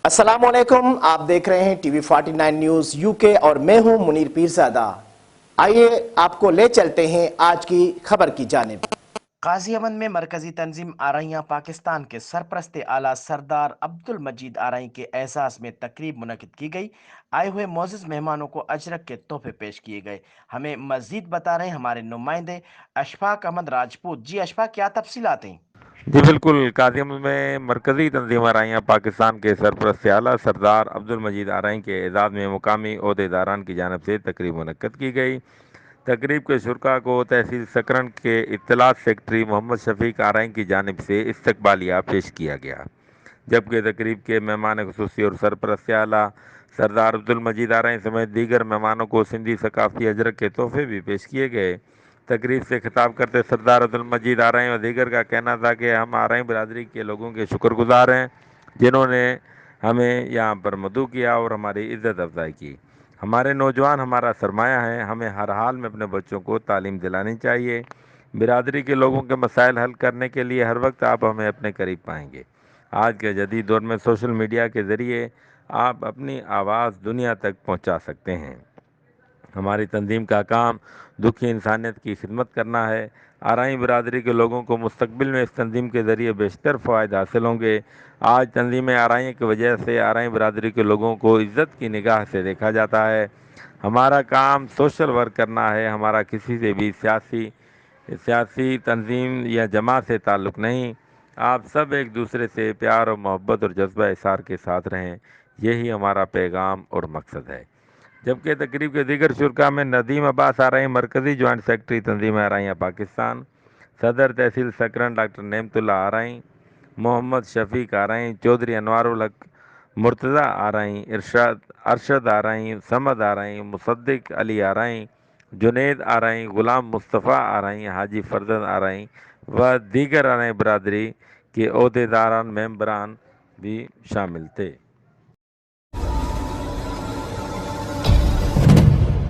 अस्सलामुअलैकुम, आप देख रहे हैं टीवी 49 न्यूज यूके और मैं हूं मुनीर पीरजादा। आइए आपको ले चलते हैं आज की खबर की जानिब। गाजी अमन में मरकजी तंजीम आरइयां पाकिस्तान के सरपरस्त आला सरदार अब्दुल मजीद आरई के एहसास में तकरीब मुनक्किद की गई। आए हुए मोअज़्ज़ज़ मेहमानों को अजरक के तोहफे पेश किए गए। हमें मजीद बता रहे हैं हमारे नुमाइंदे अशफाक अहमद राजपूत। जी अशफाक, क्या तफसीलात हैं? जी बिल्कुल, कादिम में मरकज़ी तंजीम आरइयां पाकिस्तान के सरपरस्त आला सरदार अब्दुल मजीद आरई के एजाज़ में मुकामी ओहदेदारान की जानब से तकरीब मुनक्कद की गई। तकरीब के शुरा को तहसील सकरन के इत्तलात सेक्रेटरी मोहम्मद शफीक आरई की जानब से इस्तकबालिया पेश किया गया, जबकि तकरीब के मेहमान खुसूसी और सरपरस्त आला सरदार अब्दुल मजीद आरई समेत दीगर मेहमानों को सिंधी सकाफ़ती अजरक के तोहफे भी पेश किए गए। तकरीब से खिताब करते सरदार अब्दुल मजीद आरई और दीगर का कहना था कि हम आरई बरदरी के लोगों के शुक्रगुजार हैं जिन्होंने हमें यहाँ पर मदऊ किया और हमारी इज़्ज़त अफजाई की। हमारे नौजवान हमारा सरमाया हैं, हमें हर हाल में अपने बच्चों को तालीम दिलानी चाहिए। बिरादरी के लोगों के मसाइल हल करने के लिए हर वक्त आप हमें अपने करीब पाएंगे। आज के जदीद दौर में सोशल मीडिया के ज़रिए आप अपनी आवाज़ दुनिया तक पहुंचा सकते हैं। हमारी तंजीम का काम दुखी इंसानियत की खिदमत करना है। आरई बरदरी के लोगों को मुस्तकबिल में इस तंजीम के ज़रिए बेशतर फ़वाइद हासिल होंगे। आज तंजीम आरई की वजह से आरई बरदरी के लोगों को इज़्ज़त की निगाह से देखा जाता है। हमारा काम सोशल वर्क करना है, हमारा किसी से भी सियासी तंजीम या जमात से ताल्लुक़ नहीं। आप सब एक दूसरे से प्यार और मोहब्बत और जज्बा इसार के साथ रहें, यही हमारा पैगाम और मकसद है। जबकि तकरीब के दीगर शुरा में नदीम अब्बास आरई मरकज़ी जॉइंट सेक्रेटरी तंजीम आरइयां पाकिस्तान, सदर तहसील सकरन डॉक्टर नेमतुल्ला आरई, मोहम्मद शफीक आरई, चौधरी अनवारुल हक, मुर्तज़ा आरई, अरशद आरई, समद आरई, मुसद्दिक अली आरई, जुनैद आरई, गुलाम मुस्तफ़ा आरई, हाजी फरजंद आरई व दीगर आरई बरदरी के ओहदेदारान मेंबरान भी शामिल थे।